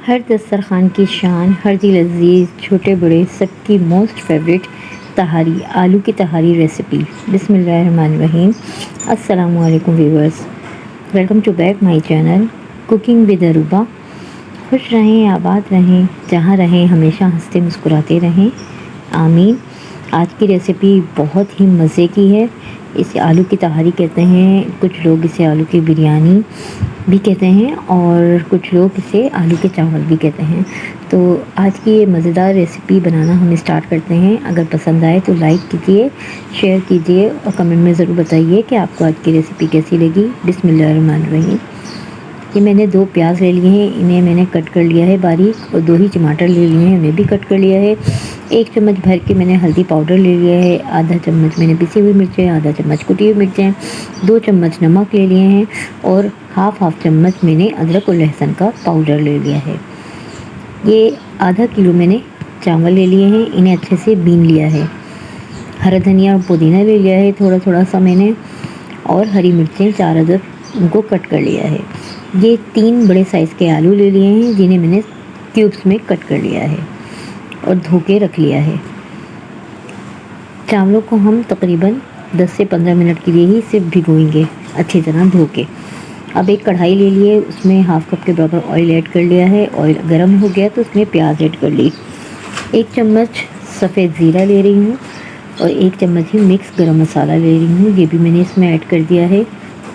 हर दस्तरखान की शान, हर दिल अज़ीज़, छोटे बड़े सबकी मोस्ट फेवरेट तहारी, आलू की तहारी रेसिपी। बिस्मिल्लाहिर्रहमानिर्रहीम। अस्सलामु अलैकुम viewers, welcome to back my channel cooking with Aruba. खुश रहें, आबाद रहें, जहाँ रहें हमेशा हंसते मुस्कुराते रहें, आमीन। आज की रेसिपी बहुत ही मज़े की है। इसे आलू की तहारी कहते हैं, कुछ लोग इसे आलू की बिरयानी भी कहते हैं और कुछ लोग इसे आलू के चावल भी कहते हैं। तो आज की ये मज़ेदार रेसिपी बनाना हम स्टार्ट करते हैं। अगर पसंद आए तो लाइक कीजिए, शेयर कीजिए और कमेंट में ज़रूर बताइए कि आपको आज की रेसिपी कैसी लगी। बिस्मिल्लाहिर्रहमानिर्रहीम। ये मैंने 2 प्याज ले लिए हैं, इन्हें मैंने कट कर लिया है बारीक, और 2 ही टमाटर ले लिए हैं, उन्हें भी कट कर लिया है। 1 चम्मच भर के मैंने हल्दी पाउडर ले लिया है, आधा चम्मच मैंने पिसी हुई मिर्चें, आधा चम्मच कुटी हुई मिर्चें, 2 चम्मच नमक ले लिए हैं और हाफ़ चम्मच मैंने अदरक और लहसुन का पाउडर ले लिया है। ये आधा किलो मैंने चावल ले लिए हैं, इन्हें अच्छे से बीन लिया है। हरा धनिया और पुदीना ले लिया है थोड़ा थोड़ा सा मैंने, और हरी मिर्चें 4 अदद उनको कट कर लिया है। ये 3 बड़े साइज़ के आलू ले लिए हैं, जिन्हें मैंने क्यूब्स में कट कर लिया है और धो के रख लिया है। चावलों को हम तकरीबन 10 से 15 मिनट के लिए ही सिर्फ भिगोएंगे अच्छी तरह धो के। अब एक कढ़ाई ले लिए, उसमें हाफ़ कप के बराबर ऑयल ऐड कर लिया है। ऑयल गर्म हो गया तो उसमें प्याज ऐड कर ली। 1 चम्मच सफ़ेद ज़ीरा ले रही हूँ और 1 चम्मच ही मिक्स गरम मसाला ले रही हूँ, ये भी मैंने इसमें ऐड कर दिया है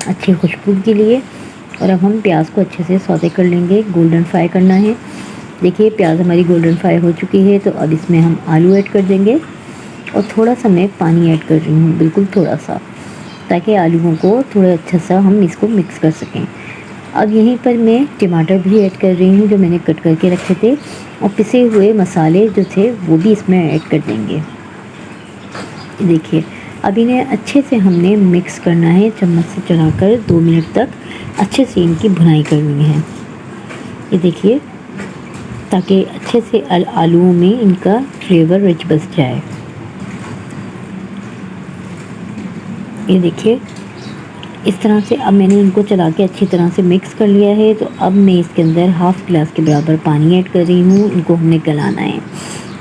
अच्छी खुशबू के लिए। और अब हम प्याज को अच्छे से सौते कर लेंगे, गोल्डन फ्राई करना है। देखिए प्याज हमारी गोल्डन फ्राई हो चुकी है, तो अब इसमें हम आलू ऐड कर देंगे और थोड़ा सा मैं पानी ऐड कर रही हूँ, बिल्कुल थोड़ा सा, ताकि आलूओं को थोड़ा अच्छा सा हम इसको मिक्स कर सकें। अब यहीं पर मैं टमाटर भी ऐड कर रही हूँ, जो मैंने कट करके रखे थे, और पिसे हुए मसाले जो थे वो भी इसमें ऐड कर देंगे। देखिए अब इन्हें अच्छे से हमने मिक्स करना है, चम्मच से चलाकर 2 मिनट तक अच्छे से इनकी भुनाई करनी है। ये देखिए, ताकि अच्छे से आलूओं में इनका फ्लेवर रिच बस जाए। ये देखिए इस तरह से अब मैंने इनको चला के अच्छी तरह से मिक्स कर लिया है। तो अब मैं इसके अंदर हाफ़ गिलास के बराबर पानी ऐड कर रही हूँ, इनको हमने गलाना है।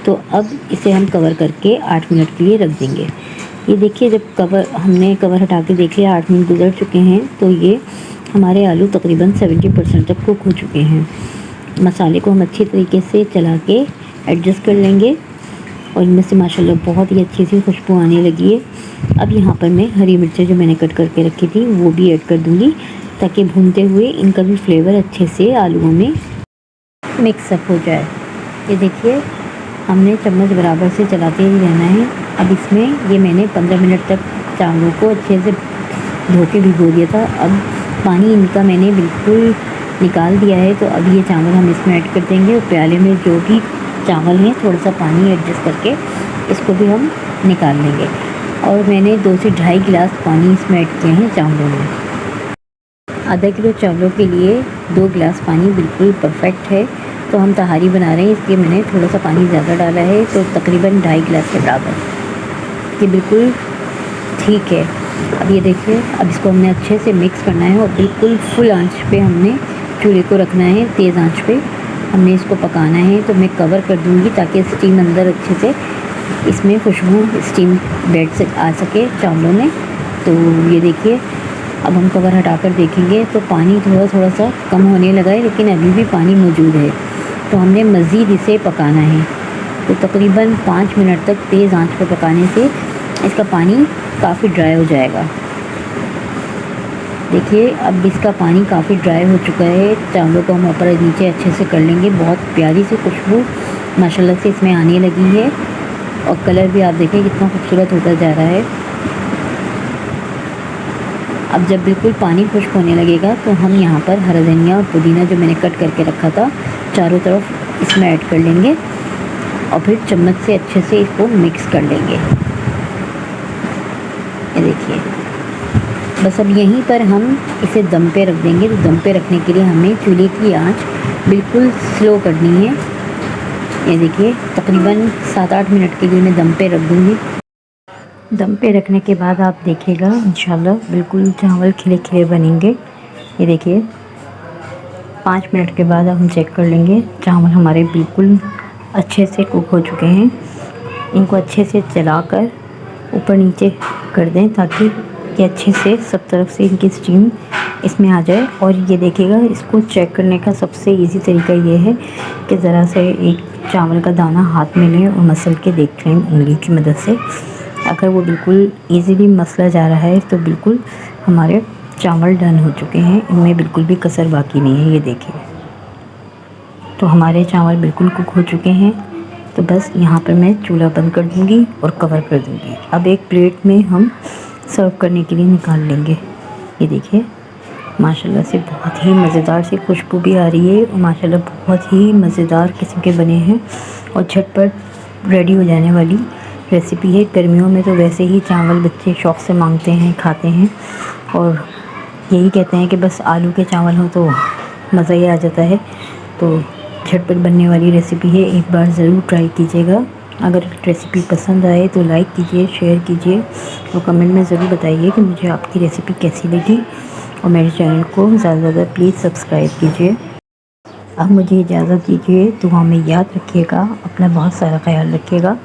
तो अब इसे हम कवर करके 8 मिनट के लिए रख देंगे। ये देखिए जब हमने कवर हटा के देख लिया, 8 मिनट गुजर चुके हैं, तो ये हमारे आलू तकरीबन 70% तक कुक हो चुके हैं। मसाले को हम अच्छी तरीके से चला के एडजस्ट कर लेंगे और इनमें से माशाल्लाह बहुत ही अच्छी सी खुशबू आने लगी है। अब यहाँ पर मैं हरी मिर्चें जो मैंने कट करके रखी थी वो भी ऐड कर दूँगी, ताकि भूनते हुए इनका भी फ्लेवर अच्छे से आलूओं में मिक्सअप हो जाए। ये देखिए हमने चम्मच बराबर से चलाते ही रहना है। अब इसमें ये मैंने 15 मिनट तक चावलों को अच्छे से धो के भिगो दिया था। अब पानी इनका मैंने बिल्कुल निकाल दिया है, तो अब ये चावल हम इसमें ऐड कर देंगे और प्याले में जो भी चावल हैं थोड़ा सा पानी एडजस्ट करके इसको भी हम निकाल लेंगे। और मैंने 2 से 2.5 गिलास पानी इसमें ऐड किए हैं चावलों में। आधा किलो चावलों के लिए 2 गिलास पानी बिल्कुल परफेक्ट है। तो हम तहारी बना रहे हैं, इसलिए मैंने थोड़ा सा पानी ज़्यादा डाला है, तो तकरीबन 2.5 गिलास के बराबर। ये बिल्कुल ठीक है। अब ये देखिए, अब इसको हमने अच्छे से मिक्स करना है और बिल्कुल फुल आंच पे हमने चूल्हे को रखना है, तेज़ आंच पे हमने इसको पकाना है। तो मैं कवर कर दूँगी ताकि स्टीम अंदर अच्छे से इसमें खुशबू स्टीम बेड से आ सके चावलों में। तो ये देखिए अब हम कवर हटाकर देखेंगे तो पानी थोड़ा थोड़ा सा कम होने लगा है, लेकिन अभी भी पानी मौजूद है। तो हमने मज़ीद इसे पकाना है। तो तकरीबन 5 मिनट तक तेज़ आंच पर पकाने से इसका पानी काफ़ी ड्राई हो जाएगा। देखिए अब इसका पानी काफ़ी ड्राई हो चुका है। चावलों को हम ऊपर नीचे अच्छे से कर लेंगे। बहुत प्यारी सी खुशबू माशाल्लाह से इसमें आने लगी है और कलर भी आप देखें कितना खूबसूरत होता जा रहा है। अब जब बिल्कुल पानी खुश्क होने लगेगा तो हम यहाँ पर हरा धनिया और पुदीना जो मैंने कट करके रखा था चारों तरफ इसमें ऐड कर लेंगे और फिर चम्मच से अच्छे से इसको मिक्स कर लेंगे। ये देखिए बस अब यहीं पर हम इसे दम पे रख देंगे। तो दम पे रखने के लिए हमें चूल्हे की आंच बिल्कुल स्लो करनी है। ये देखिए तकरीबन 7-8 मिनट के लिए मैं दम पे रख दूँगी। दम पे रखने के बाद आप देखिएगा इंशाल्लाह बिल्कुल चावल खिले खिले बनेंगे। ये देखिए 5 मिनट के बाद अब हम चेक कर लेंगे। चावल हमारे बिल्कुल अच्छे से कुक हो चुके हैं। इनको अच्छे से चलाकर ऊपर नीचे कर दें ताकि ये अच्छे से सब तरफ से इनकी स्टीम इसमें आ जाए। और ये देखिएगा, इसको चेक करने का सबसे इजी तरीका ये है कि ज़रा से एक चावल का दाना हाथ में लें और मसल के देख लें उंगली की मदद से। अगर वो बिल्कुल इजीली मसला जा रहा है तो बिल्कुल हमारे चावल डन हो चुके हैं, इनमें बिल्कुल भी कसर बाकी नहीं है। ये देखिए, तो हमारे चावल बिल्कुल कुक हो चुके हैं। तो बस यहाँ पर मैं चूल्हा बंद कर दूँगी और कवर कर दूँगी। अब एक प्लेट में हम सर्व करने के लिए निकाल लेंगे। ये देखिए, माशाल्लाह से बहुत ही मज़ेदार सी खुशबू भी आ रही है और माशाल्लाह बहुत ही मज़ेदार किस्म के बने हैं और झटपट रेडी हो जाने वाली रेसिपी है। गर्मियों में तो वैसे ही चावल बच्चे शौक़ से मांगते हैं, खाते हैं और यही कहते हैं कि बस आलू के चावल हो तो मज़ा ही आ जाता है। तो झटपट बनने वाली रेसिपी है, एक बार ज़रूर ट्राई कीजिएगा। अगर रेसिपी पसंद आए तो लाइक कीजिए, शेयर कीजिए और कमेंट में ज़रूर बताइए कि मुझे आपकी रेसिपी कैसी लगी। और मेरे चैनल को ज़्यादा से ज़्यादा प्लीज़ सब्सक्राइब कीजिए। अब मुझे इजाज़त दीजिए, दुआ में याद रखिएगा, अपना बहुत सारा ख्याल रखिएगा।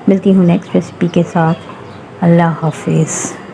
मिलती हूँ नेक्स्ट रेसिपी के साथ। अल्लाह हाफिज़।